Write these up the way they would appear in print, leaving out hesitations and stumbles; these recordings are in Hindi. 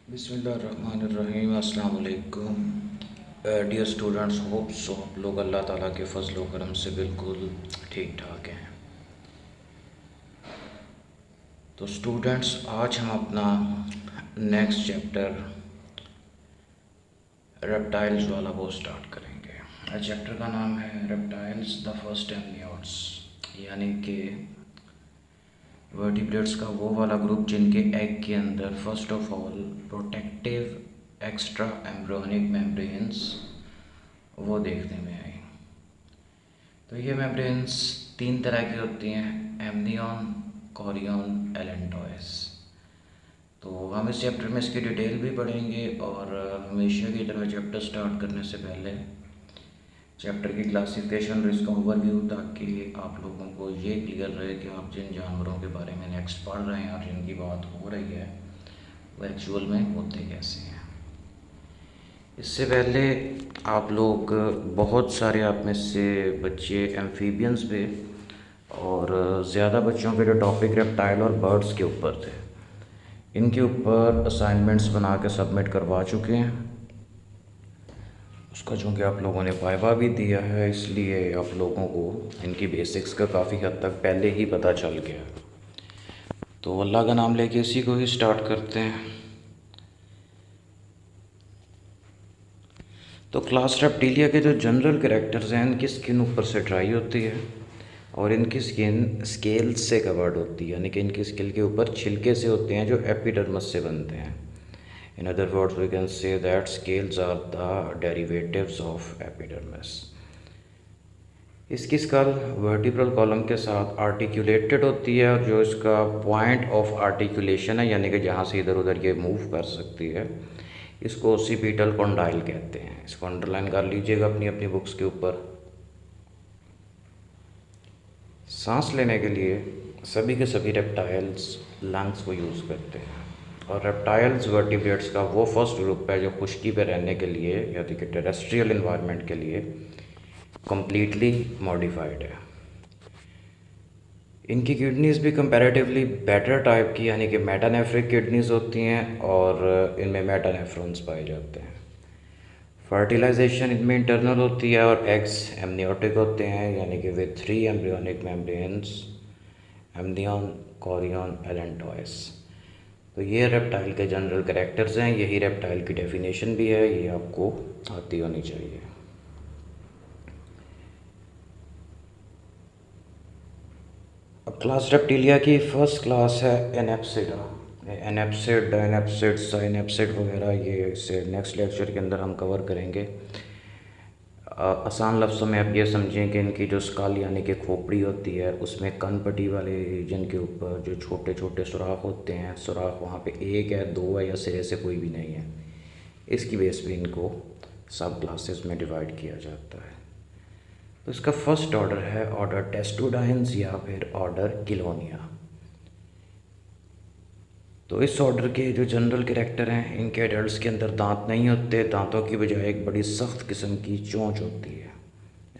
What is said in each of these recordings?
बिस्मिल्लाहिर्रहमानिर्रहीम अस्सलाम वालेकुम डियर स्टूडेंट्स। होप सो आप लोग अल्लाह ताला के फजल व करम से बिल्कुल ठीक ठाक हैं। तो स्टूडेंट्स, आज हम अपना नेक्स्ट चैप्टर रेप्टाइल्स वाला वो स्टार्ट करेंगे। चैप्टर का नाम है रेप्टाइल्स द फर्स्ट एम्नियोट्स, यानी कि वर्टिब्रेट्स का वो वाला ग्रुप जिनके एग के अंदर first of all protective extra embryonic membranes वो देखने में आई। तो ये मेम्ब्रेन्स तीन तरह की होती हैं, एम्नियन, कोरियन, एलेंटोइस। तो हम इस चैप्टर में इसकी डिटेल भी पढ़ेंगे और हमेशा की तरह चैप्टर स्टार्ट करने से पहले चैप्टर की क्लासिफिकेशन और इसका ओवरव्यू, ताकि आप लोगों को ये क्लियर रहे कि आप जिन जानवरों के बारे में नेक्स्ट पढ़ रहे हैं और जिनकी बात हो रही है वो एक्चुअल में होते कैसे हैं। इससे पहले आप लोग, बहुत सारे आप में से बच्चे एम्फीबियंस पे और ज़्यादा बच्चों के जो टॉपिक रेप्टाइल और बर्ड्स के ऊपर थे, इनके ऊपर असाइनमेंट्स बना के सबमिट करवा चुके हैं। उसका चूँकि आप लोगों ने वाइवा भी दिया है, इसलिए आप लोगों को इनकी बेसिक्स का काफ़ी हद तक पहले ही पता चल गया। तो अल्लाह का नाम लेके इसी को ही स्टार्ट करते हैं। तो क्लास रेप्टिलिया के जो जनरल कैरेक्टर्स हैं, इनकी स्किन ऊपर से ड्राई होती है और इनकी स्किन स्केल्स से कवर्ड होती है, यानी कि इनकी स्किन के ऊपर छिलके से होते हैं जो एपिडर्मिस से बनते हैं। In other words we can say that scales are the derivatives of epidermis. इसकी स्कल वर्टिब्रल कॉलम के साथ आर्टिकुलेटेड होती है और जो इसका पॉइंट ऑफ आर्टिकुलेशन है, यानी कि जहाँ से इधर उधर ये मूव कर सकती है, इसको ओसिपिटल कॉन्डाइल कहते हैं। इसको अंडरलाइन कर लीजिएगा अपनी अपनी बुक्स के ऊपर। सांस लेने के लिए सभी के सभी रेप्टाइल्स लंग्स को यूज़ करते हैं और रेप्टाइल्स वर्टिब्रेट्स का वो फर्स्ट ग्रुप है जो खुश्की पे रहने के लिए, यानी कि टेरेस्ट्रियल इन्वायरमेंट के लिए कम्प्लीटली मॉडिफाइड है। इनकी किडनीज़ भी कंपैरेटिवली बेटर टाइप की, यानी कि मेटानेफ्रिक किडनीज़ होती हैं और इनमें मेटानेफ्रॉन्स पाए जाते हैं। फर्टिलाइजेशन इनमें इंटरनल होती है और एग्स एमनियोटिक होते हैं, यानी कि with 3 embryonic membranes, amnion, chorion, allantois. तो ये रेप्टाइल के जनरल कैरेक्टर्स हैं, यही रेप्टाइल की डेफिनेशन भी है, ये आपको आती होनी चाहिए। अब क्लास रेप्टिलिया की फ़र्स्ट क्लास है एनेप्सिडा। एनेप्सिड, साइनेप्सिड वगैरह ये इसे नेक्स्ट लेक्चर के अंदर हम कवर करेंगे। आसान लफ्ज़ों में आप ये समझें कि इनकी जो स्कल यानी कि खोपड़ी होती है, उसमें कनपट्टी वाले रीजन के ऊपर जो छोटे छोटे सुराख होते हैं, सुराख वहाँ पे एक है, दो है या सिरे से कोई भी नहीं है, इसकी बेस पे इनको सब क्लासेस में डिवाइड किया जाता है। तो इसका फर्स्ट ऑर्डर है ऑर्डर टेस्टोडाइन्स या फिर ऑर्डर किलोनिया। तो इस ऑर्डर के जो जनरल कैरेक्टर हैं, इनके एडल्ट्स के अंदर दांत नहीं होते, दांतों की बजाय एक बड़ी सख्त किस्म की चोंच होती है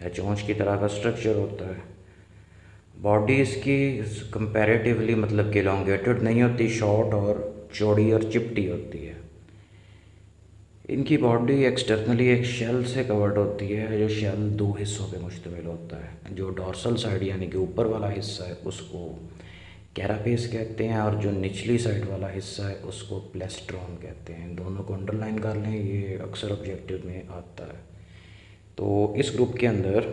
या चोंच की तरह का स्ट्रक्चर होता है। बॉडी इसकी कंपैरेटिवली मतलब कि एलोंगेटेड नहीं होती, शॉर्ट और चौड़ी और चिपटी होती है। इनकी बॉडी एक्सटर्नली एक शेल से कवर्ड होती है, जो शेल दो हिस्सों पे मुश्तमिल होता है। जो डॉर्सल साइड यानी कि ऊपर वाला हिस्सा है उसको कैरापेस कहते हैं और जो निचली साइड वाला हिस्सा है उसको प्लेस्ट्रॉन कहते हैं। दोनों को अंडरलाइन कर लें, ये अक्सर ऑब्जेक्टिव में आता है। तो इस ग्रुप के अंदर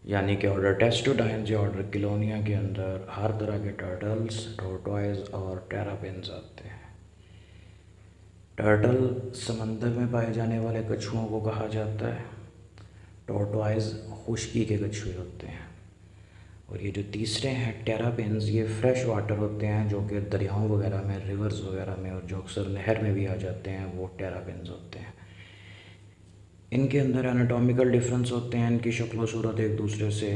यानी कि ऑर्डर टेस्टोडाइन्स या ऑर्डर किलोनिया के अंदर हर तरह के टर्टल्स, टोर्टोइज और टेरापेन्स आते हैं। टर्टल समंदर में पाए जाने वाले कछुओं को कहा जाता है। टोर्टोइज खुश्की के कछुए होते हैं और ये जो तीसरे हैं टेरापेन्स, ये फ्रेश वाटर होते हैं जो कि दरियाओं वगैरह में, रिवर्स वगैरह में और जो अक्सर नहर में भी आ जाते हैं, वो टेरापेन्स होते हैं। इनके अंदर एनाटॉमिकल डिफरेंस होते हैं, इनकी शक्ल सूरत एक दूसरे से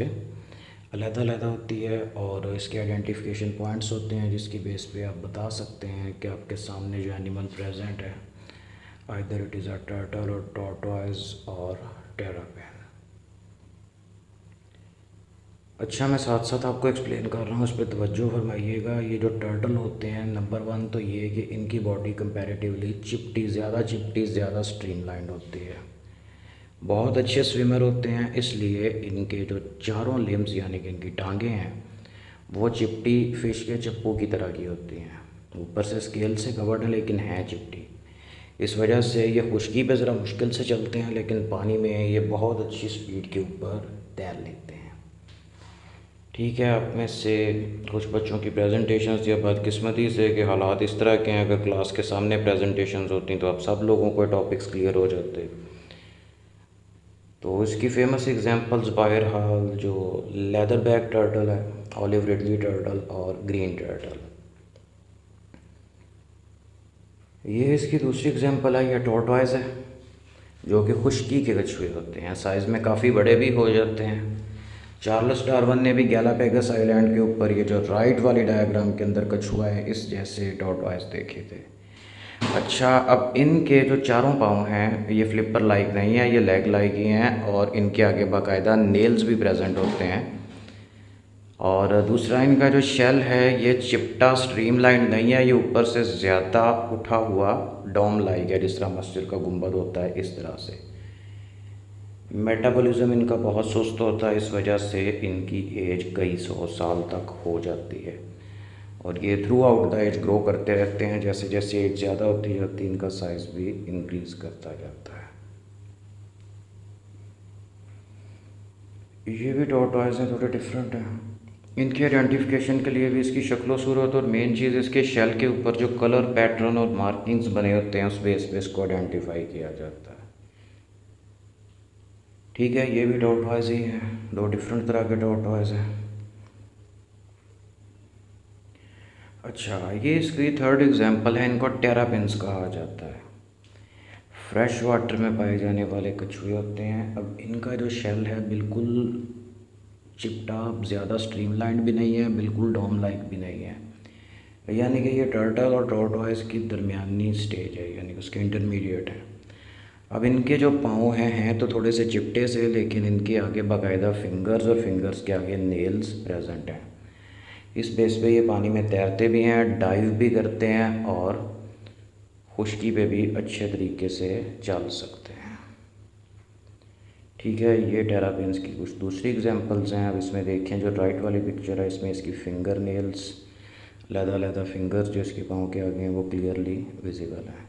अलग-अलग होती है और इसके आइडेंटिफिकेशन पॉइंट्स होते हैं जिसकी बेस पे आप बता सकते हैं कि आपके सामने जो एनिमल प्रेजेंट है, either it is a turtle और टॉर्टोइज और टेरापेन। अच्छा, मैं साथ साथ आपको एक्सप्लेन कर रहा हूँ, इस पर तवज्जो फरमाइएगा। ये जो टर्टल होते हैं, नंबर वन तो ये है कि इनकी बॉडी कंपैरेटिवली चिपटी, ज़्यादा स्ट्रीमलाइंड होती है। बहुत अच्छे स्विमर होते हैं, इसलिए इनके जो चारों लिम्स यानी कि इनकी टांगें हैं वो चिपटी फिश के चप्पू की तरह की होती हैं। ऊपर से स्केल से कवर्ड है लेकिन हैं चिपटी। इस वजह से ये खुश्की पे ज़रा मुश्किल से चलते हैं, लेकिन पानी में ये बहुत अच्छी स्पीड के ऊपर तैर लेते हैं। ठीक है, आप में से कुछ बच्चों की प्रेजेंटेशंस या बदकिस्मती से कि हालात इस तरह के हैं, अगर क्लास के सामने प्रेजेंटेशंस होती तो आप सब लोगों को टॉपिक्स क्लियर हो जाते। तो इसकी फेमस एग्जांपल्स बहरहाल जो लेदर बैक टर्टल है, ऑलिव रिडली टर्टल और ग्रीन टर्टल। ये इसकी दूसरी एग्जांपल है, ये टॉर्टॉइज है जो कि खुश्की के कछुए होते हैं, साइज़ में काफ़ी बड़े भी हो जाते हैं। चार्ल्स डार्विन ने भी गैलापेगस आइलैंड के ऊपर ये जो राइट वाली डायग्राम के अंदर कछुआ है इस जैसे टॉर्टॉइज देखे थे। अच्छा, अब इनके जो चारों पाँव हैं ये फ्लिपर लाइक नहीं है, ये लेग लाइक ही हैं और इनके आगे बाकायदा नेल्स भी प्रेजेंट होते हैं। और दूसरा इनका जो शेल है ये चिपटा स्ट्रीमलाइन नहीं है, ये ऊपर से ज़्यादा उठा हुआ डोम लाइक है, जिस तरह मस्जिद का गुंबद होता है इस तरह से। मेटाबॉलिज्म इनका बहुत सुस्त होता है, इस वजह से इनकी एज कई सौ साल तक हो जाती है और ये throughout the age grow करते रहते हैं। जैसे जैसे एज ज़्यादा होती जाती है इनका साइज़ भी इंक्रीज़ करता जाता है। ये भी टॉर्टॉइज हैं, थोड़े डिफरेंट हैं। इनकी आइडेंटिफिकेशन के लिए भी इसकी शक्ल सूरत और मेन चीज़ इसके शेल के ऊपर जो कलर पैटर्न और मार्किंग्स बने होते हैं उस बेस पे इसको आइडेंटिफाई किया जाता है। ठीक है, ये भी टॉर्टॉइज ही है, दो डिफरेंट तरह के टॉर्टॉइज हैं। अच्छा, ये इसकी थर्ड एग्जांपल है, इनको टेरापिन्स कहा जाता है। फ्रेश वाटर में पाए जाने वाले कछुए होते हैं। अब इनका जो शेल है बिल्कुल चिपटा, ज़्यादा स्ट्रीमलाइंड भी नहीं है, बिल्कुल डोम लाइक भी नहीं है, यानी कि ये टर्टल और टॉर्टॉइज की दरमियानी स्टेज है, यानी कि उसके इंटरमीडिएट है। अब इनके जो पाँव हैं तो थोड़े से चिपटे से, लेकिन इनके आगे बाकायदा फिंगर्स और फिंगर्स के आगे नेल्स प्रेजेंट हैं। इस बेस पे ये पानी में तैरते भी हैं, डाइव भी करते हैं और खुश्की पे भी अच्छे तरीके से चल सकते हैं। ठीक है, ये टेरापिन्स की कुछ दूसरी एग्जांपल्स हैं। अब इसमें देखें जो राइट वाली पिक्चर है, इसमें इसकी फिंगर नेल्स, लहदा फिंगर्स जो इसके पाँव के आगे हैं वो क्लियरली विजिबल हैं।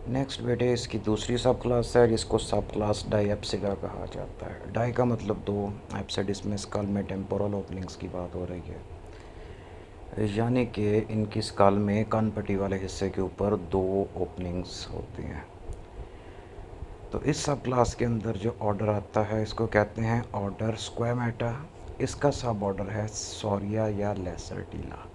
नेक्स्ट बेटे इसकी दूसरी सब क्लास है जिसको सब क्लास डायएप्सिका कहा जाता है। डाई का मतलब दो, एप्सिड इसमें स्कल में टेम्पोरल ओपनिंग्स की बात हो रही है, यानी कि इनकी स्कल में कान पट्टी वाले हिस्से के ऊपर दो ओपनिंग्स होती हैं। तो इस सब क्लास के अंदर जो ऑर्डर आता है इसको कहते हैं ऑर्डर स्क्वैमेटा। इसका सब ऑर्डर है सॉरिया या लेसरटीला।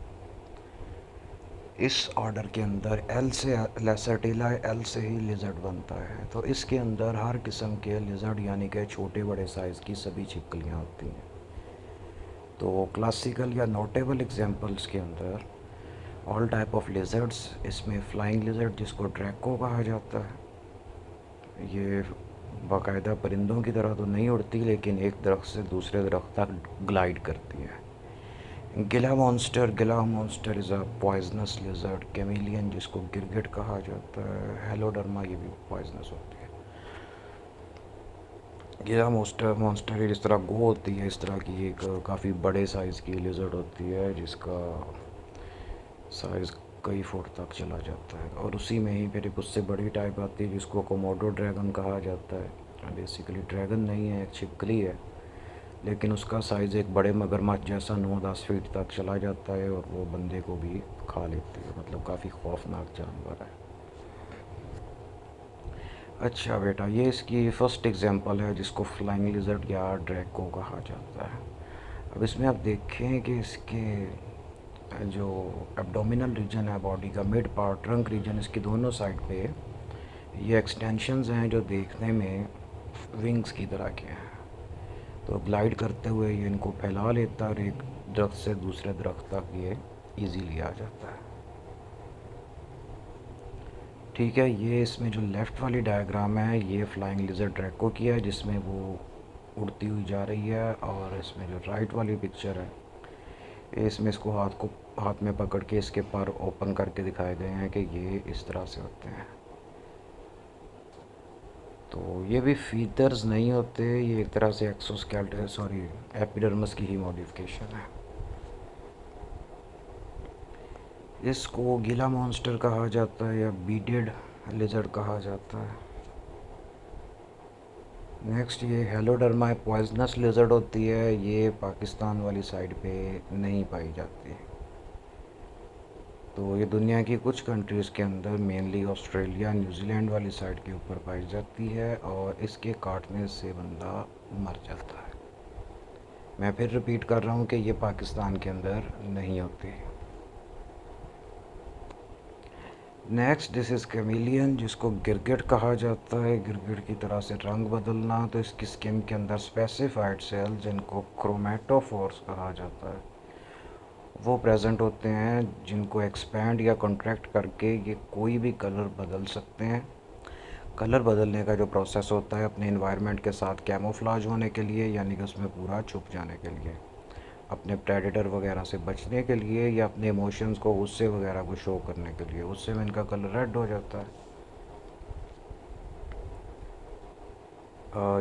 इस ऑर्डर के अंदर एल से लेसरटीला, एल से ही लिजर्ड बनता है। तो इसके अंदर हर किस्म के लिजर्ड यानी कि छोटे बड़े साइज़ की सभी छिपकलियाँ होती हैं। तो क्लासिकल या नोटेबल एग्जांपल्स के अंदर ऑल टाइप ऑफ लिजर्ड्स, इसमें फ्लाइंग लिजर्ड जिसको ड्रैको कहा जाता है, ये बाकायदा परिंदों की तरह तो नहीं उड़ती लेकिन एक दरख्त से दूसरे दरख्त तक ग्लाइड करती है। गिला monster is a poisonous lizard. Chameleon जिसको गिरगिट कहा जाता है, हेलोडर्मा, ये भी पॉइजनस होती है। गिला मॉन्स्टर जिस तरह गो होती है इस तरह की एक काफ़ी बड़े साइज़ की लिजर्ड होती है जिसका साइज़ कई फुट तक चला जाता है। और उसी में ही फिर एक उससे बड़ी टाइप आती है जिसको कोमोडो ड्रैगन कहा जाता है। बेसिकली ड्रैगन नहीं है, एक छिपकली है, लेकिन उसका साइज़ एक बड़े मगरमच्छ जैसा 9-10 फीट तक चला जाता है और वो बंदे को भी खा लेती है, मतलब काफ़ी खौफनाक जानवर है। अच्छा बेटा, ये इसकी फ़र्स्ट एग्जांपल है जिसको फ्लाइंग लिजर्ड या ड्रैको कहा जाता है। अब इसमें आप देखें कि इसके जो एब्डोमिनल रीजन है बॉडी का, मिड पार्ट, ट्रंक रीजन, इसकी दोनों साइड पे ये एक्सटेंशंस हैं जो देखने में विंग्स की तरह के हैं। तो ग्लाइड करते हुए ये इनको फैला लेता है और एक दरख्त से दूसरे दरख्त तक ये इजीली आ जाता है। ठीक है, ये इसमें जो लेफ़्ट वाली डायग्राम है ये फ्लाइंग लिजर्ड ड्रैको की है, जिसमें वो उड़ती हुई जा रही है। और इसमें जो राइट वाली पिक्चर है, ये इसमें इसको हाथ में पकड़ के इसके पर ओपन करके दिखाए गए हैं कि ये इस तरह से होते हैं। तो ये भी फीचर्स नहीं होते, ये एक तरह से एक्सोस्केलेटन सॉरी एपिडर्मिस की ही मॉडिफिकेशन है। इसको गीला मॉन्स्टर कहा जाता है या बीडेड लिजर्ड कहा जाता है। नेक्स्ट ये हेलोडर्मा पॉइजनस लिजर्ड होती है, ये पाकिस्तान वाली साइड पे नहीं पाई जाती। तो ये दुनिया की कुछ कंट्रीज़ के अंदर मेनली ऑस्ट्रेलिया न्यूजीलैंड वाली साइड के ऊपर पाई जाती है और इसके काटने से बंदा मर जाता है। मैं फिर रिपीट कर रहा हूँ कि ये पाकिस्तान के अंदर नहीं होती। नेक्स्ट दिस इज़ कैमिलियन, जिसको गिरगिट कहा जाता है। गिरगिट की तरह से रंग बदलना। तो इसकी स्किन के अंदर स्पेसिफाइड सेल जिनको क्रोमेटोफोर्स कहा जाता है वो प्रेजेंट होते हैं, जिनको एक्सपैंड या कॉन्ट्रैक्ट करके ये कोई भी कलर बदल सकते हैं। कलर बदलने का जो प्रोसेस होता है अपने इन्वायरमेंट के साथ कैमोफ्लाज होने के लिए, यानी कि उसमें पूरा छुप जाने के लिए, अपने प्रेडेटर वगैरह से बचने के लिए, या अपने इमोशंस को गुस्से वगैरह को शो करने के लिए। उससे में इनका कलर रेड हो जाता है।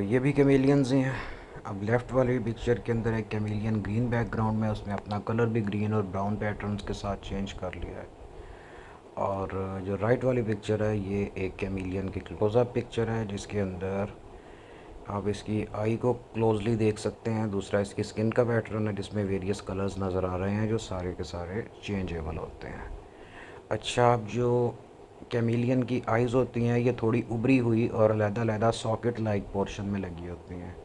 ये भी कैमेलियंस ही हैं। अब लेफ़्ट वाली पिक्चर के अंदर एक कैमेलियन ग्रीन बैकग्राउंड में, उसने अपना कलर भी ग्रीन और ब्राउन पैटर्न्स के साथ चेंज कर लिया है। और जो राइट वाली पिक्चर है ये एक कैमेलियन की क्लोज़अप पिक्चर है, जिसके अंदर आप इसकी आई को क्लोजली देख सकते हैं। दूसरा इसकी स्किन का पैटर्न है, जिसमें वेरियस कलर्स नज़र आ रहे हैं जो सारे के सारे चेंजेबल होते हैं। अच्छा, अब जो कैमेलियन की आइज़ होती हैं ये थोड़ी उभरी हुई और अलग-अलग सॉकेट लाइक पोर्शन में लगी होती हैं।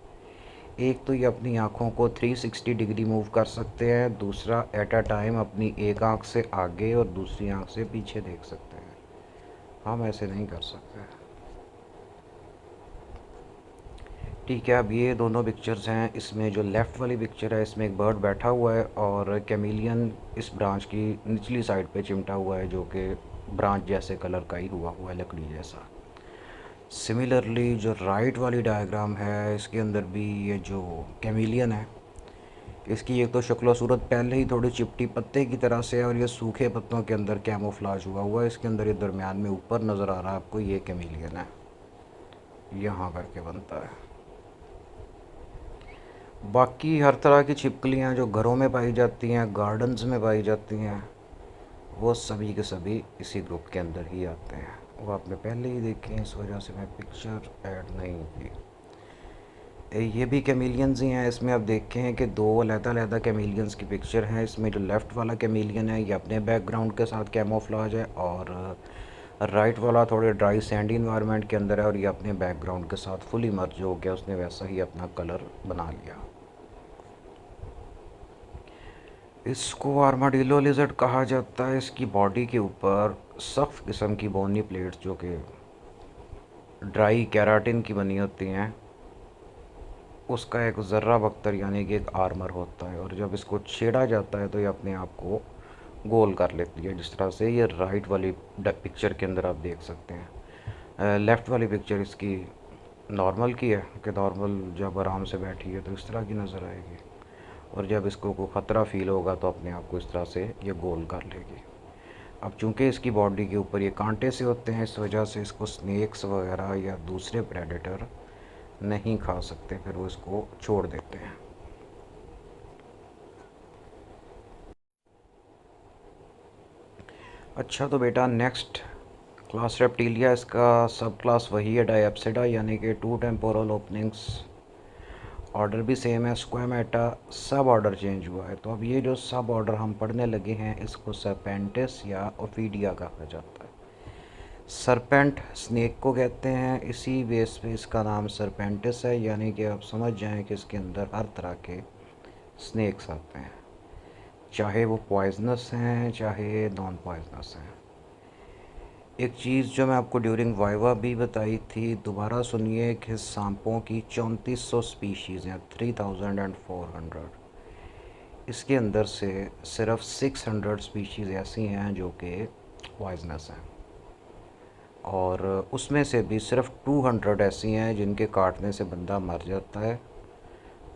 एक तो ये अपनी आँखों को 360 डिग्री मूव कर सकते हैं, दूसरा एट अ टाइम अपनी एक आँख से आगे और दूसरी आँख से पीछे देख सकते हैं। हम ऐसे नहीं कर सकते। ठीक है, अब ये दोनों पिक्चर्स हैं। इसमें जो लेफ़्ट वाली पिक्चर है इसमें एक बर्ड बैठा हुआ है और कैमेलियन इस ब्रांच की निचली साइड पे चिमटा हुआ है, जो कि ब्रांच जैसे कलर का ही हुआ है, लकड़ी जैसा। सिमिलरली जो राइट वाली डायग्राम है इसके अंदर भी ये जो कैमेलियन है, इसकी एक तो शक्ल सूरत पहले ही थोड़ी चिपटी पत्ते की तरह से है और ये सूखे पत्तों के अंदर कैमोफ्लाज हुआ है। इसके अंदर ये दरमियान में ऊपर नज़र आ रहा है आपको, ये कैमेलियन है, यहाँ करके बनता है। बाकी हर तरह की छिपकलियाँ जो घरों में पाई जाती हैं, गार्डन्स में पाई जाती हैं, वो सभी के सभी इसी ग्रुप के अंदर ही आते हैं। वो आपने पहले ही देखे हैं, इस वजह से मैं पिक्चर ऐड नहीं की। ये भी कैमेलियंस ही हैं। इसमें आप देखें हैं कि दो अलग-अलग कैमेलियंस की पिक्चर हैं। इसमें जो लेफ़्ट वाला कैमेलियन है ये अपने बैकग्राउंड के साथ कैमोफ्लाज है और राइट वाला थोड़े ड्राई सैंडी इन्वायरमेंट के अंदर है और ये अपने बैकग्राउंड के साथ फुली मर्ज हो गया, उसने वैसा ही अपना कलर बना लिया। इसको आर्माडिलो लिजर्ड कहा जाता है। इसकी बॉडी के ऊपर सख्त किस्म की बोनी प्लेट्स जो कि ड्राई कैराटिन की बनी होती हैं, उसका एक ज़र्रा बख्तर यानी कि एक आर्मर होता है और जब इसको छेड़ा जाता है तो ये अपने आप को गोल कर लेती है, जिस तरह से ये राइट वाली पिक्चर के अंदर आप देख सकते हैं। लेफ़्ट वाली पिक्चर इसकी नॉर्मल की है कि नॉर्मल जब आराम से बैठी है तो इस तरह की नज़र आएगी और जब इसको कोई ख़तरा फ़ील होगा तो अपने आप को इस तरह से ये गोल कर लेगी। अब चूंकि इसकी बॉडी के ऊपर ये कांटे से होते हैं, इस वजह से इसको स्नेक्स वगैरह या दूसरे प्रेडेटर नहीं खा सकते, फिर वो इसको छोड़ देते हैं। अच्छा, तो बेटा नेक्स्ट क्लास रेप्टिलिया, इसका सब क्लास वही है डायप्सिडा, यानी कि टू टेम्पोरल ओपनिंग्स। ऑर्डर भी सेम है, स्क्वामेटा। सब ऑर्डर चेंज हुआ है। तो अब ये जो सब ऑर्डर हम पढ़ने लगे हैं इसको सरपेंटिस या ओफीडिया कहा जाता है। सरपेंट स्नेक को कहते हैं, इसी बेस पे इसका नाम सरपेंटिस है, यानी कि आप समझ जाएं कि इसके अंदर हर तरह के स्नेक्स आते हैं, चाहे वो पॉइजनस हैं चाहे नॉन पॉइजनस हैं। एक चीज़ जो मैं आपको ड्यूरिंग वाइवा भी बताई थी, दोबारा सुनिए कि सांपों की 3400 स्पीशीज़ हैं, 3400। इसके अंदर से सिर्फ 600 स्पीशीज़ ऐसी हैं जो कि पॉइजनस हैं। और उसमें से भी सिर्फ 200 ऐसी हैं जिनके काटने से बंदा मर जाता है,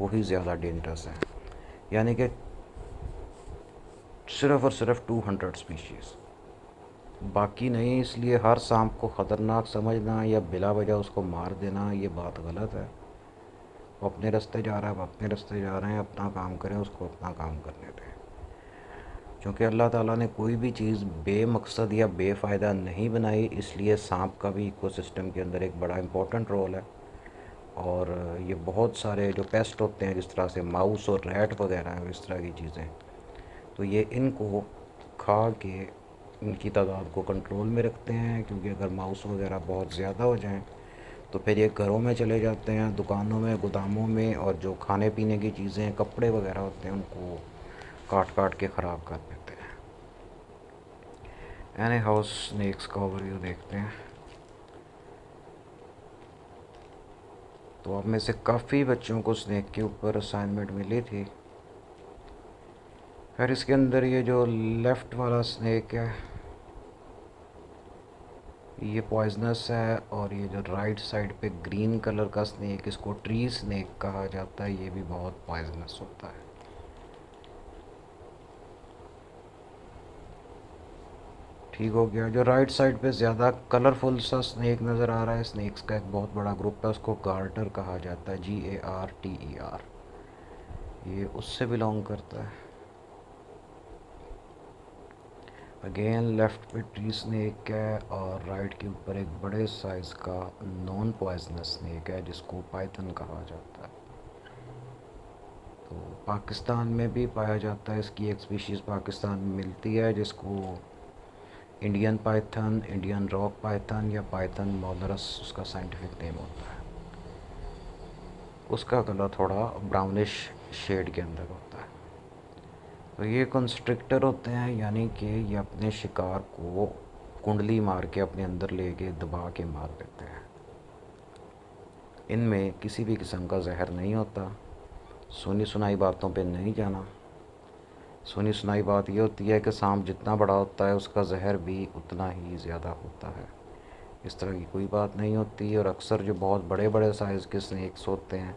वही ज़्यादा डेंजरस है। यानी कि सिर्फ़ और सिर्फ 200 स्पीशीज़, बाकी नहीं। इसलिए हर सांप को ख़तरनाक समझना या बिला वजह उसको मार देना, ये बात गलत है। वो अपने रास्ते जा रहा है, वो अपने रास्ते जा रहे हैं, अपना काम करें, उसको अपना काम करने दें। क्योंकि अल्लाह ताला ने कोई भी चीज़ बेमकसद या बेफ़ायदा नहीं बनाई, इसलिए सांप का भी इकोसिस्टम के अंदर एक बड़ा इम्पोर्टेंट रोल है। और ये बहुत सारे जो पेस्ट होते हैं, जिस तरह से माउस और रैट वगैरह हैं, इस तरह की चीज़ें, तो ये इनको खा के इनकी तादाद को कंट्रोल में रखते हैं। क्योंकि अगर माउस वगैरह बहुत ज़्यादा हो जाएं तो फिर ये घरों में चले जाते हैं, दुकानों में, गोदामों में, और जो खाने पीने की चीज़ें, कपड़े वगैरह होते हैं, उनको काट काट के ख़राब कर देते हैं। एनी हाउस, स्नेक्स का ओवरव्यू देखते हैं। तो अब में से काफ़ी बच्चों को स्नेक के ऊपर असाइनमेंट मिली थी। फिर इसके अंदर ये जो लेफ़्ट वाला स्नेक है ये पॉइजनस है, और ये जो राइट साइड पे ग्रीन कलर का स्नेक, इसको ट्री स्नेक कहा जाता है, ये भी बहुत पॉइजनस होता है। ठीक हो गया। जो राइट साइड पे ज़्यादा कलरफुल सा स्नेक नज़र आ रहा है, स्नेक्स का एक बहुत बड़ा ग्रुप है, उसको गार्टर कहा जाता है, GARTER। ये उससे बिलोंग करता है। अगेन लेफ़्ट पे ट्री स्नेक है, और राइट के ऊपर एक बड़े साइज़ का नॉन पॉइजनस स्नेक है जिसको पाइथन कहा जाता है। तो पाकिस्तान में भी पाया जाता है, इसकी एक स्पीशीज़ पाकिस्तान में मिलती है जिसको Indian Python, Indian rock Python या पाइथन मॉलरस उसका साइंटिफिक नेम होता है। उसका कलर थोड़ा ब्राउनिश शेड के अंदर होता है। तो ये कंस्ट्रिक्टर होते हैं, यानी कि ये अपने शिकार को कुंडली मार के अपने अंदर लेके दबा के मार देते हैं। इनमें किसी भी किस्म का जहर नहीं होता। सुनी सुनाई बातों पे नहीं जाना। सुनी सुनाई बात ये होती है कि सांप जितना बड़ा होता है उसका जहर भी उतना ही ज़्यादा होता है। इस तरह की कोई बात नहीं होती। और अक्सर जो बहुत बड़े बड़े साइज़ के स्नेक्स होते हैं,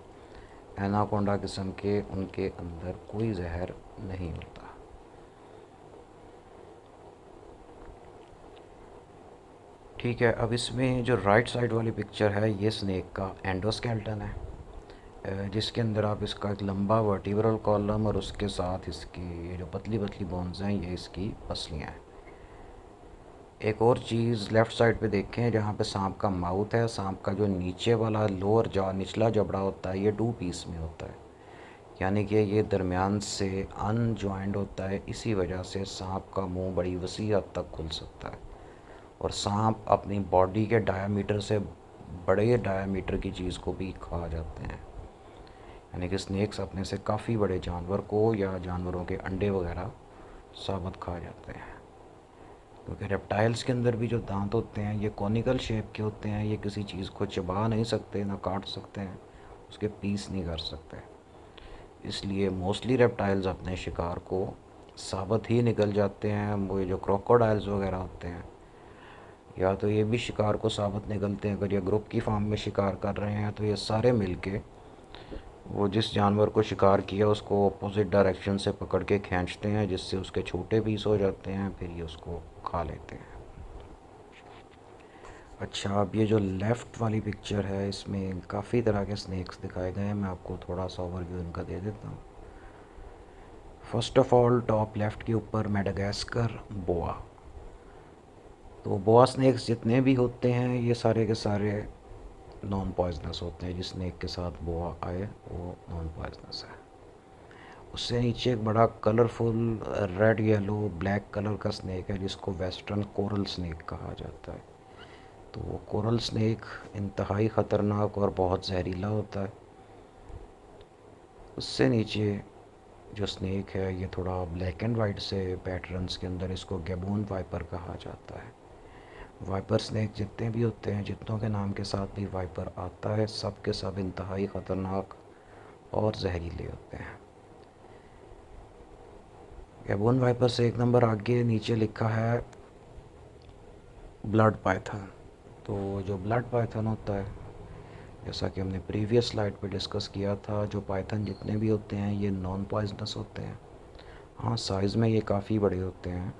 एनाकोंडा किस्म के, उनके अंदर कोई जहर नहीं होता। ठीक है, अब इसमें जो राइट साइड वाली पिक्चर है ये स्नेक का एंडोस्केल्टन है, जिसके अंदर आप इसका एक लंबा वर्टिब्रल कॉलम और उसके साथ इसकी ये जो पतली पतली बोन्स हैं ये इसकी पसलियाँ हैं। एक और चीज़ लेफ़्ट साइड पे देखें, जहाँ पे सांप का माउथ है, सांप का जो नीचे वाला लोअर जॉ, निचला जबड़ा होता है, ये 2 पीस में होता है। यानी कि ये दरमियान से अनजॉइंड होता है। इसी वजह से सांप का मुंह बड़ी वसी हद तक खुल सकता है, और सांप अपनी बॉडी के डायामीटर से बड़े डायामीटर की चीज़ को भी खा जाते हैं। यानी कि स्नेक्स अपने से काफ़ी बड़े जानवर को या जानवरों के अंडे वगैरह साबुत खा जाते हैं। क्योंकि रेप्टाइल्स के अंदर भी जो दांत होते हैं ये कॉनिकल शेप के होते हैं, ये किसी चीज़ को चबा नहीं सकते, ना काट सकते हैं, उसके पीस नहीं कर सकते। इसलिए मोस्टली रेप्टाइल्स अपने शिकार को साबुत ही निकल जाते हैं। वो जो क्रोकोडाइल्स वगैरह होते हैं, या तो ये भी शिकार को साबुत निकलते हैं। अगर ये ग्रुप की फार्म में शिकार कर रहे हैं तो ये सारे मिलके वो जिस जानवर को शिकार किया उसको अपोजिट डायरेक्शन से पकड़ के खींचते हैं, जिससे उसके छोटे पीस हो जाते हैं, फिर ये उसको खा लेते हैं। अच्छा, अब ये जो लेफ़्ट वाली पिक्चर है इसमें काफ़ी तरह के स्नेक्स दिखाए गए हैं। मैं आपको थोड़ा सा ओवरव्यू इनका दे देता हूँ। First of all top left के ऊपर मेडागास्कर बोआ। तो बोआ स्नेक्स जितने भी होते हैं ये सारे के सारे नॉन पॉइजनस होते हैं। जिस स्नेक के साथ बोआ आए वो नॉन पॉइजनस है। उससे नीचे एक बड़ा colourful red yellow black colour का स्नेक है जिसको वेस्टर्न कोरल स्नेक कहा जाता है। तो वो कोरल स्नेक इंतहाई ख़तरनाक और बहुत जहरीला होता है। उससे नीचे जो स्नेक है ये थोड़ा ब्लैक एंड वाइट से पैटर्न्स के अंदर, इसको गैबून वाइपर कहा जाता है। वाइपर स्नेक जितने भी होते हैं, जितनों के नाम के साथ भी वाइपर आता है, सब के सब इंतहाई ख़तरनाक और जहरीले होते हैं। गैबून वाइपर से एक नंबर आगे नीचे लिखा है ब्लड पाइथन। तो जो ब्लड पाइथन होता है, जैसा कि हमने प्रीवियस स्लाइड पे डिस्कस किया था, जो पाइथन जितने भी होते हैं ये नॉन पॉइजनस होते हैं। हाँ, साइज़ में ये काफ़ी बड़े होते हैं,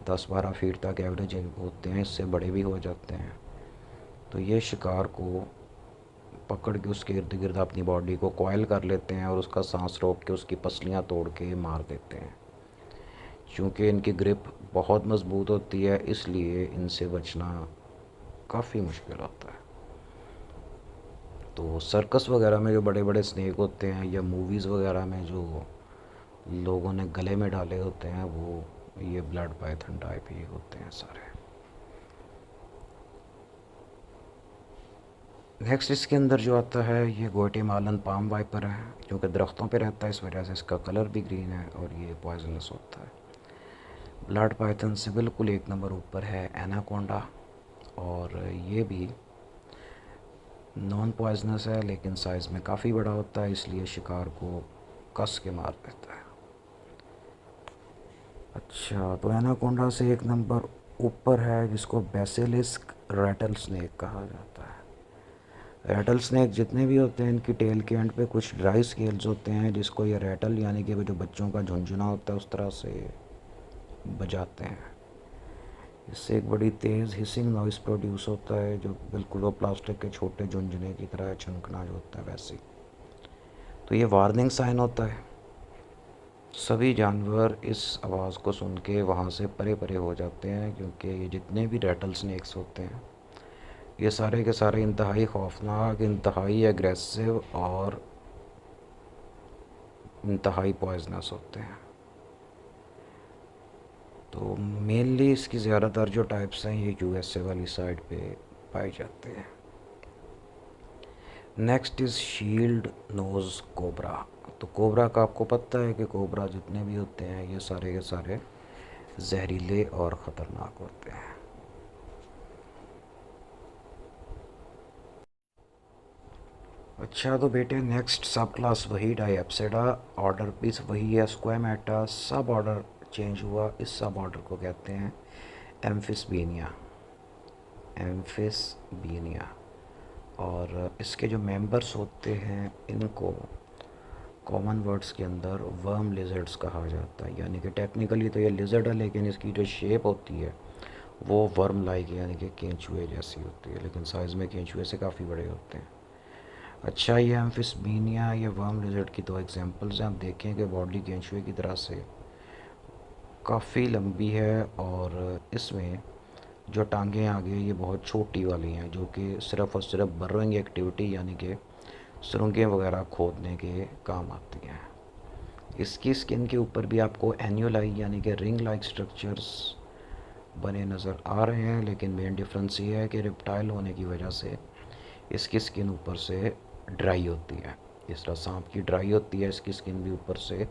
10-12 फीट तक एवरेज होते हैं, इससे बड़े भी हो जाते हैं। तो ये शिकार को पकड़ के उसके इर्द गिर्द अपनी बॉडी को कॉयल कर लेते हैं और उसका सांस रोक के उसकी पसलियाँ तोड़ के मार देते हैं। चूँकि इनकी ग्रिप बहुत मज़बूत होती है, इसलिए इनसे बचना काफ़ी मुश्किल होता है। तो सर्कस वगैरह में जो बड़े बड़े स्नेक होते हैं, या मूवीज़ वगैरह में जो लोगों ने गले में डाले होते हैं, वो ये ब्लड पाइथन टाइप ही होते हैं सारे। नेक्स्ट इसके अंदर जो आता है ये ग्वाटेमालन पाम वाइपर है, क्योंकि दरख्तों पे रहता है इस वजह से इसका कलर भी ग्रीन है और ये पॉइजनस होता है। ब्लड पाइथन से बिल्कुल एक नंबर ऊपर है एनाकोंडा, और ये भी नॉन पॉइजनस है लेकिन साइज़ में काफ़ी बड़ा होता है, इसलिए शिकार को कस के मार देता है। अच्छा, तो एनाकोंडा से एक नंबर ऊपर है जिसको बेसिलिस्क रैटल स्नेक कहा जाता है। रैटल स्नेक जितने भी होते हैं इनकी टेल के एंड पे कुछ ड्राई स्केल्स होते हैं, जिसको ये रैटल यानी कि वो जो बच्चों का झुंझुना होता है उस तरह से बजाते हैं। इससे एक बड़ी तेज़ हिसिंग नॉइस प्रोड्यूस होता है, जो बिल्कुल वो प्लास्टिक के छोटे झुंझुने की तरह छनकना जो होता है वैसे ही। तो ये वार्निंग साइन होता है। सभी जानवर इस आवाज़ को सुन के वहाँ से परे परे हो जाते हैं, क्योंकि ये जितने भी रैटल स्नेक्स होते हैं ये सारे के सारे इंतहाई खौफनाक, इंतहाई एग्रेसिव और इंतहाई पॉइजनस होते हैं। तो मेनली इसकी ज़्यादातर जो टाइप्स हैं ये यूएसए वाली साइड पे पाए जाते हैं। Next is shield nose cobra. तो कोबरा का आपको पता है कि कोबरा जितने भी होते हैं ये सारे के सारे जहरीले और ख़तरनाक होते हैं। अच्छा, तो बेटे नेक्स्ट सब क्लास वही डायप्सिडा, ऑर्डर भी वही है स्क्वामेटा, सब ऑर्डर चेंज हुआ। इस सब ऑर्डर को कहते हैं एम्फिसबीनिया। एम्फिसबीनिया। और इसके जो मेंबर्स होते हैं इनको कॉमन वर्ड्स के अंदर वर्म लिजर्ड्स कहा जाता है, यानी कि टेक्निकली तो ये लिजर्ड है लेकिन इसकी जो शेप होती है वो वर्म लाइक यानी कि केंचुए जैसी होती है, लेकिन साइज़ में केंचुए से काफ़ी बड़े होते हैं। अच्छा, ये एम्फिसबीनिया, ये वर्म लिजर्ड की दो एग्जांपल्स हैं। आप देखें कि बॉडी केंचुए की तरह से काफ़ी लंबी है, और इसमें जो टांगें आगे ये बहुत छोटी वाली हैं, जो कि सिर्फ़ और सिर्फ बर्रोइंग एक्टिविटी यानी कि सुरंगें वगैरह खोदने के काम आती हैं। इसकी स्किन के ऊपर भी आपको एन्यूलाई यानी कि रिंग लाइक स्ट्रक्चर्स बने नज़र आ रहे हैं, लेकिन मेन डिफरेंस ये है कि रिप्टाइल होने की वजह से इसकी स्किन ऊपर से ड्राई होती है। इस तरह सांप की ड्राई होती है, इसकी स्किन भी ऊपर से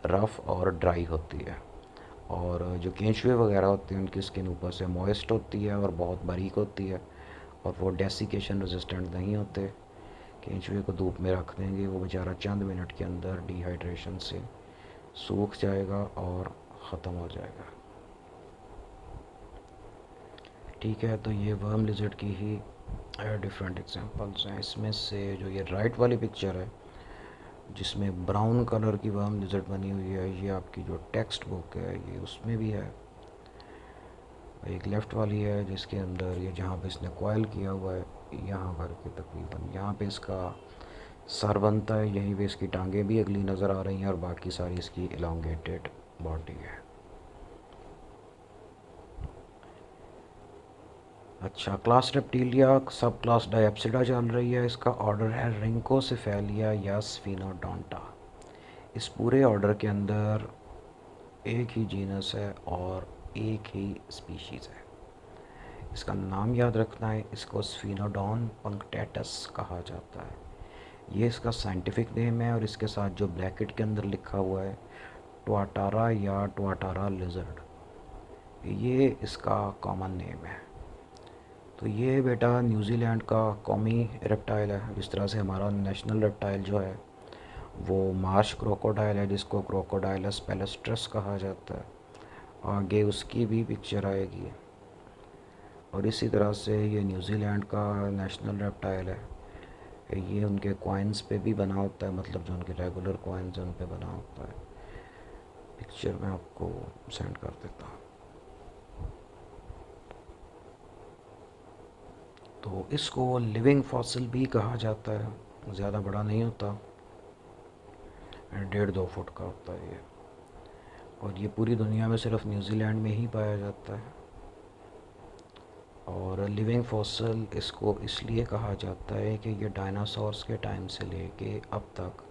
रफ़ और ड्राई होती है। और जो केंचुए वगैरह होते हैं उनकी स्किन ऊपर से मॉइस्ट होती है और बहुत बारीक होती है, और वो डेसिकेशन रेजिस्टेंट नहीं होते। केंचुए को धूप में रख देंगे, वो बेचारा चंद मिनट के अंदर डिहाइड्रेशन से सूख जाएगा और ख़त्म हो जाएगा। ठीक है, तो ये वर्म लिजर्ड की ही डिफरेंट एग्जांपल्स हैं। इसमें से जो ये राइट वाली पिक्चर है जिसमें ब्राउन कलर की वर्म लिजर्ड बनी हुई है, ये आपकी जो टेक्स्ट बुक है ये उसमें भी है। एक लेफ़्ट वाली है जिसके अंदर ये जहाँ पे इसने कॉयल किया हुआ है, यहाँ भर के तकरीबन यहाँ पे इसका सर बनता है, यहीं पे इसकी टांगें भी अगली नज़र आ रही हैं और बाकी सारी इसकी इलांगेटेड बॉडी है। अच्छा, क्लास रेप्टिलिया, सब क्लास डायप्सिडा चल रही है। इसका ऑर्डर है रिंकोसेफेलिया या स्फिनोडोंटा। इस पूरे ऑर्डर के अंदर एक ही जीनस है और एक ही स्पीशीज़ है। इसका नाम याद रखना है, इसको स्फिनोडोन पंक्टेटस कहा जाता है। ये इसका साइंटिफिक नेम है, और इसके साथ जो ब्रैकेट के अंदर लिखा हुआ है ट्वाटारा या ट्वाटारा लिजर्ड, ये इसका कॉमन नेम है। तो ये बेटा न्यूजीलैंड का कौमी रेप्टाइल है। जिस तरह से हमारा नेशनल रेप्टाइल जो है वो मार्श क्रोकोडाइल है, जिसको क्रोकोडाइलस पेलेस्ट्रस कहा जाता है। आगे उसकी भी पिक्चर आएगी। और इसी तरह से ये न्यूजीलैंड का नेशनल रेप्टाइल है। ये उनके कॉइन्स पे भी बना होता है, मतलब जो उनके रेगुलर कॉइन्स हैं उन पे बना होता है। पिक्चर मैं आपको सेंड कर देता हूँ। तो इसको लिविंग फॉसिल भी कहा जाता है, ज़्यादा बड़ा नहीं होता, 1.5-2 फुट का होता है ये। और ये पूरी दुनिया में सिर्फ न्यूजीलैंड में ही पाया जाता है। और लिविंग फॉसिल इसको इसलिए कहा जाता है कि ये डायनासोर्स के टाइम से लेके अब तक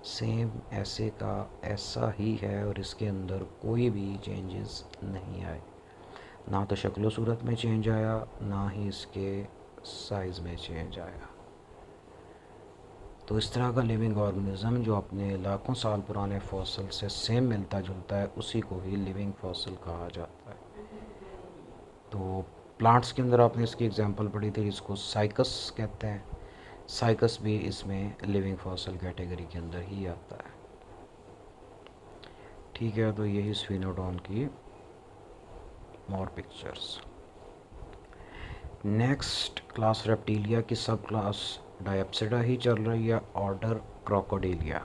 सेम ऐसे का ऐसा ही है, और इसके अंदर कोई भी चेंजेस नहीं आए, ना तो शक्ल सूरत में चेंज आया, ना ही इसके साइज़ में चेंज आया। तो इस तरह का लिविंग ऑर्गेनिज्म जो अपने लाखों साल पुराने फॉसिल से सेम मिलता जुलता है, उसी को ही लिविंग फॉसिल कहा जाता है। तो प्लांट्स के अंदर आपने इसकी एग्जांपल पढ़ी थी, जिसको साइकस कहते हैं। साइकस भी इसमें लिविंग फॉसिल कैटेगरी के अंदर ही आता है। ठीक है, तो यही स्फीनोडॉन की मोर पिक्चर्स। नेक्स्ट क्लास रेप्टिलिया की सब क्लास डायप्सिडा ही चल रही है, ऑर्डर क्रोकोडिलिया।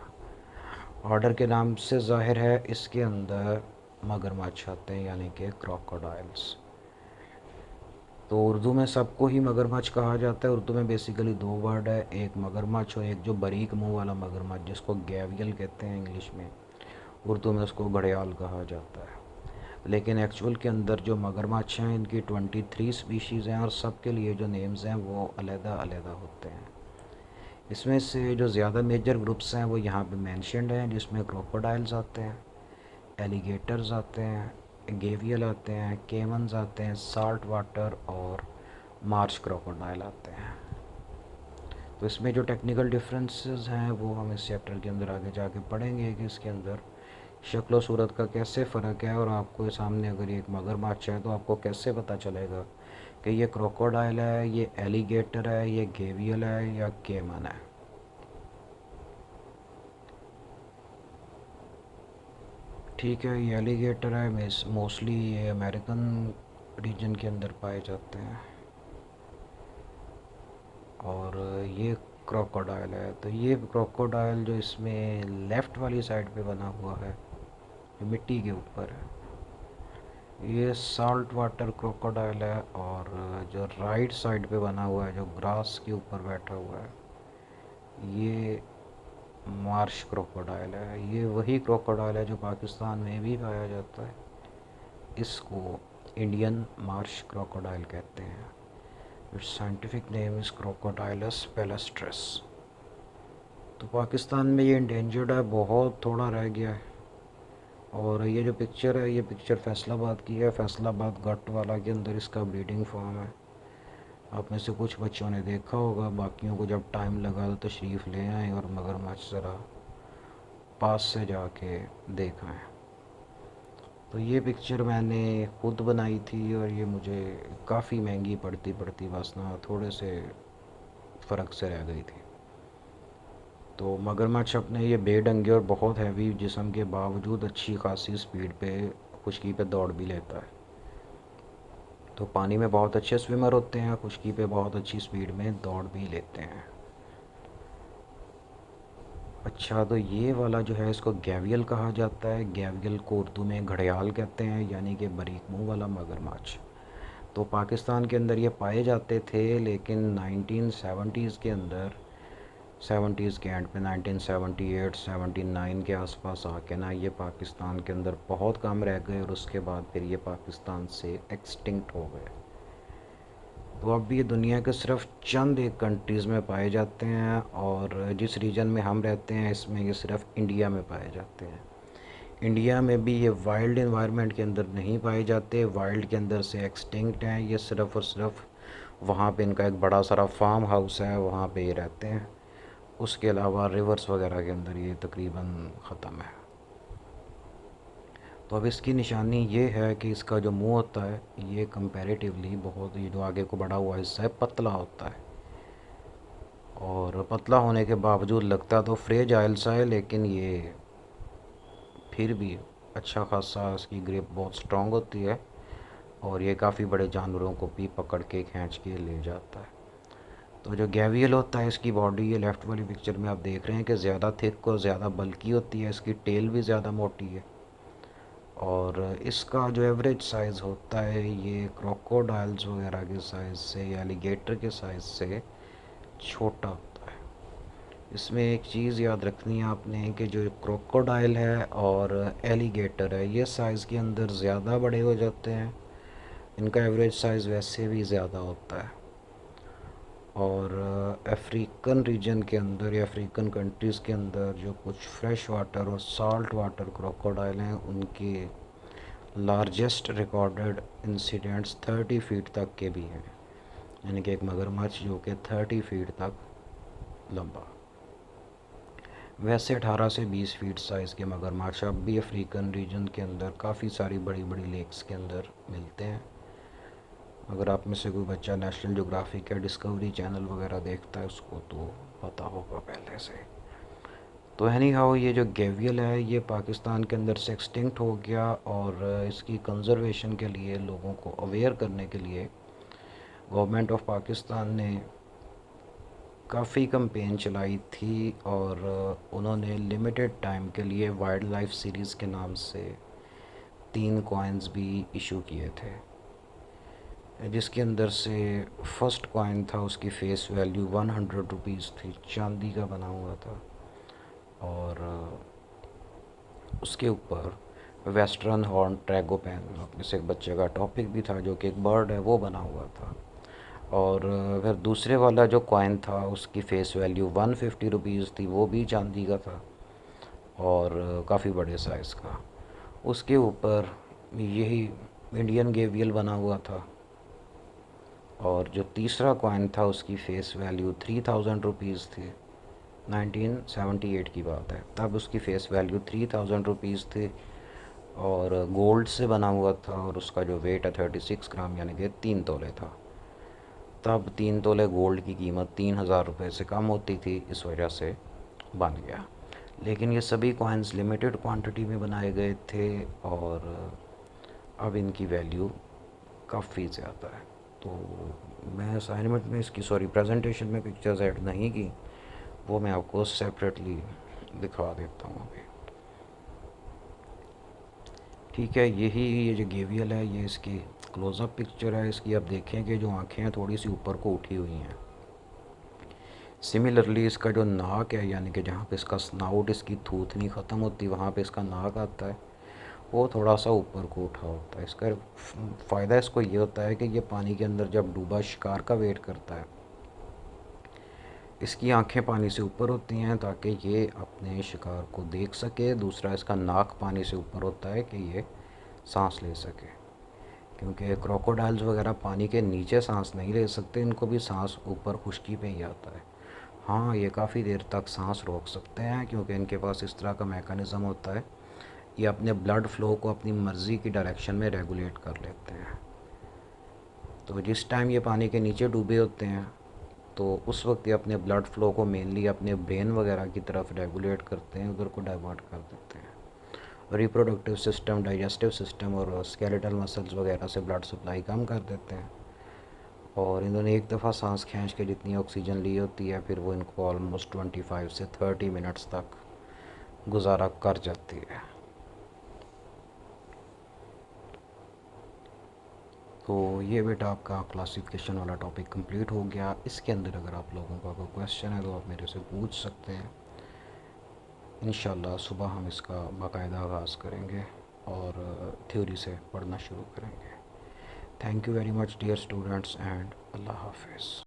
ऑर्डर के नाम से ज़ाहिर है इसके अंदर मगरमच्छ आते हैं, यानी कि क्रोकोडाइल्स। तो उर्दू में सबको ही मगरमच्छ कहा जाता है। उर्दू में बेसिकली 2 वर्ड है, एक मगरमच्छ और एक जो बारीक मुंह वाला मगरमच्छ जिसको गैवियल कहते हैं इंग्लिश में, उर्दू में उसको घड़ियाल कहा जाता है। लेकिन एक्चुअल के अंदर जो मगरमच्छ हैं इनकी 23 स्पीशीज़ हैं, और सब के लिए जो नेम्स हैं वो अलग-अलग होते हैं। इसमें से जो ज़्यादा मेजर ग्रुप्स हैं वो यहाँ पे मेंशन्ड हैं, जिसमें क्रोकोडाइल्स आते हैं, एलिगेटर्स आते हैं, गेवियल आते हैं, केमन्स आते हैं, साल्ट वाटर और मार्श क्रोकोडाइल आते हैं। तो इसमें जो टेक्निकल डिफरेंसेस हैं वो हम इस चैप्टर के अंदर आगे जाके पढ़ेंगे कि इसके अंदर शक्ल सूरत का कैसे फ़र्क है, और आपको सामने अगर एक मगरमच्छ है तो आपको कैसे पता चलेगा कि ये क्रोकोडाइल है, ये एलिगेटर है, ये गेवियल है या केमन है। ठीक है, ये एलिगेटर है, मोस्टली ये अमेरिकन रीजन के अंदर पाए जाते हैं। और ये क्रोकोडाइल है, तो ये क्रोकोडाइल जो इसमें लेफ़्ट वाली साइड पे बना हुआ है, जो मिट्टी के ऊपर है, ये साल्ट वाटर क्रोकोडाइल है। और जो राइट साइड पे बना हुआ है, जो ग्रास के ऊपर बैठा हुआ है, ये मार्श क्रोकोडाइल है। ये वही क्रोकोडाइल है जो पाकिस्तान में भी पाया जाता है। इसको इंडियन मार्श क्रोकोडाइल कहते हैं। Its scientific name is Crocodylus palustris. तो पाकिस्तान में ये इंडेंजर्ड है, बहुत थोड़ा रह गया है। और ये जो पिक्चर है, ये पिक्चर फैसलाबाद की है, फैसलाबाद गट वाला के अंदर इसका ब्रीडिंग फार्म है। आप में से कुछ बच्चों ने देखा होगा, बाकियों को जब टाइम लगा तो तशरीफ़ ले आएँ और मगरमच्छ ज़रा पास से जाके देखें। तो ये पिक्चर मैंने खुद बनाई थी, और ये मुझे काफ़ी महंगी पड़ती पड़ती बस ना थोड़े से फ़र्क से रह गई थी। तो मगरमच्छ अपने ये बेढंगे और बहुत हैवी जिस्म के बावजूद अच्छी खासी स्पीड पे खुशकी पे दौड़ भी लेता है। तो पानी में बहुत अच्छे स्विमर होते हैं, खुशकी पे बहुत अच्छी स्पीड में दौड़ भी लेते हैं। अच्छा, तो ये वाला जो है इसको गैवियल कहा जाता है। गैवियल को उर्दू में घड़ियाल कहते हैं, यानी कि बारीक मुंह वाला मगरमच्छ। तो पाकिस्तान के अंदर ये पाए जाते थे, लेकिन 1970s के अंदर, 70s के एंड पे 1978 79 के आसपास आके ना ये पाकिस्तान के अंदर बहुत कम रह गए, और उसके बाद फिर ये पाकिस्तान से एक्सटिंक्ट हो गए। तो अब ये दुनिया के सिर्फ चंद एक कंट्रीज़ में पाए जाते हैं, और जिस रीजन में हम रहते हैं इसमें ये सिर्फ इंडिया में पाए जाते हैं। इंडिया में भी ये वाइल्ड इन्वायरमेंट के अंदर नहीं पाए जाते, वाइल्ड के अंदर से एक्सटिंक्ट हैं। ये सिर्फ़ और सिर्फ वहाँ पे इनका एक बड़ा सारा फार्म हाउस है, वहाँ पे ये रहते हैं। उसके अलावा रिवर्स वगैरह के अंदर ये तकरीबन ख़त्म है। तो अब इसकी निशानी ये है कि इसका जो मुंह होता है ये कंपैरेटिवली बहुत, ये जो आगे को बढ़ा हुआ हिस्सा है, पतला होता है। और पतला होने के बावजूद लगता तो फ्रेजाइल सा है, लेकिन ये फिर भी अच्छा खासा, इसकी ग्रिप बहुत स्ट्रॉन्ग होती है। और ये काफ़ी बड़े जानवरों को भी पकड़ के खींच के ले जाता है। तो जो गैवियल होता है इसकी बॉडी, ये लेफ़्ट वाली पिक्चर में आप देख रहे हैं कि ज़्यादा थिक और ज़्यादा बल्की होती है, इसकी टेल भी ज़्यादा मोटी है। और इसका जो एवरेज साइज़ होता है ये क्रोकोडाइल्स वगैरह के साइज़ से या एलिगेटर के साइज़ से छोटा होता है। इसमें एक चीज़ याद रखनी है आपने कि जो क्रोकोडाइल है और एलिगेटर है ये साइज़ के अंदर ज़्यादा बड़े हो जाते हैं, इनका एवरेज साइज़ वैसे भी ज़्यादा होता है। और अफ्रीकन रीजन के अंदर या अफ्रीकन कंट्रीज़ के अंदर जो कुछ फ्रेश वाटर और साल्ट वाटर क्रोकोडाइल हैं उनके लार्जेस्ट रिकॉर्डेड इंसिडेंट्स 30 फीट तक के भी हैं, यानी कि एक मगरमच्छ जो कि 30 फीट तक लंबा। वैसे 18 से 20 फीट साइज़ के मगरमच्छ अब भी अफ्रीकन रीजन के अंदर काफ़ी सारी बड़ी बड़ी लेक्स के अंदर मिलते हैं। अगर आप में से कोई बच्चा नेशनल ज्योग्राफिक या डिस्कवरी चैनल वगैरह देखता है उसको तो पता होगा पहले से। तो एनी हाउ ये जो गैवियल है ये पाकिस्तान के अंदर से एक्सटिंक्ट हो गया, और इसकी कंजर्वेशन के लिए लोगों को अवेयर करने के लिए गवर्नमेंट ऑफ पाकिस्तान ने काफ़ी कंपेन चलाई थी, और उन्होंने लिमिटेड टाइम के लिए वाइल्ड लाइफ सीरीज़ के नाम से 3 कॉइन्स भी इशू किए थे, जिसके अंदर से फर्स्ट कॉइन था उसकी फ़ेस वैल्यू 100 रुपीज़ थी, चांदी का बना हुआ था। और उसके ऊपर वेस्टर्न हॉर्न ट्रैगोपैन अपने से एक बच्चे का टॉपिक भी था जो कि एक बर्ड है वो बना हुआ था। और फिर दूसरे वाला जो कॉइन था उसकी फ़ेस वैल्यू 150 रुपीज़ थी, वो भी चांदी का था और काफ़ी बड़े साइज़ का। उसके ऊपर यही इंडियन गेवियल बना हुआ था। और जो तीसरा कॉइन था उसकी फ़ेस वैल्यू 3000 रुपीज़ थी, 1978 की बात है, तब उसकी फ़ेस वैल्यू 3000 रुपीज़ थी और गोल्ड से बना हुआ था, और उसका जो वेट है 36 ग्राम यानी कि 3 तोले था। तब 3 तोले गोल्ड की कीमत 3000 रुपये से कम होती थी, इस वजह से बन गया। लेकिन ये सभी कॉइन्स लिमिटेड क्वांटिटी में बनाए गए थे और अब इनकी वैल्यू काफ़ी ज़्यादा है। तो मैं असाइनमेंट में इसकी प्रेजेंटेशन में पिक्चर्स ऐड नहीं की, वो मैं आपको सेपरेटली दिखा देता हूँ अभी। ठीक है, ये जो गेवियल है ये इसकी क्लोज़अप पिक्चर है। इसकी आप देखें कि जो आँखें हैं थोड़ी सी ऊपर को उठी हुई हैं। सिमिलरली इसका जो नाक है, यानी कि जहाँ पे इसका स्नाउट, इसकी थूथनी ख़त्म होती है वहाँ पे इसका नाक आता है, वो थोड़ा सा ऊपर को उठा होता है। इसका फ़ायदा इसको ये होता है कि ये पानी के अंदर जब डूबा शिकार का वेट करता है, इसकी आंखें पानी से ऊपर होती हैं ताकि ये अपने शिकार को देख सके। दूसरा, इसका नाक पानी से ऊपर होता है कि ये सांस ले सके, क्योंकि क्रोकोडाइल्स वगैरह पानी के नीचे सांस नहीं ले सकते, इनको भी सांस ऊपर खुश्की पे ही आता है। हाँ, ये काफ़ी देर तक सांस रोक सकते हैं क्योंकि इनके पास इस तरह का मैकेनिज़्म होता है, ये अपने ब्लड फ्लो को अपनी मर्ज़ी की डायरेक्शन में रेगुलेट कर लेते हैं। तो जिस टाइम ये पानी के नीचे डूबे होते हैं तो उस वक्त ये अपने ब्लड फ्लो को मेनली अपने ब्रेन वगैरह की तरफ रेगुलेट करते हैं, उधर को डाइवर्ट कर देते हैं। रिप्रोडक्टिव सिस्टम, डाइजेस्टिव सिस्टम और स्केलेटल मसल्स वगैरह से ब्लड सप्लाई कम कर देते हैं, और इन्होंने एक दफ़ा सांस खींच के जितनी ऑक्सीजन ली होती है फिर वो इनको ऑलमोस्ट 25 से 30 मिनट्स तक गुजारा कर जाती है। तो ये बेटा आपका क्लासिफिकेशन वाला टॉपिक कंप्लीट हो गया। इसके अंदर अगर आप लोगों का कोई क्वेश्चन है तो आप मेरे से पूछ सकते हैं। इंशाल्लाह सुबह हम इसका बाकायदा आगाज़ करेंगे और थ्योरी से पढ़ना शुरू करेंगे। Thank you very much dear students and अल्लाह हाफिज़।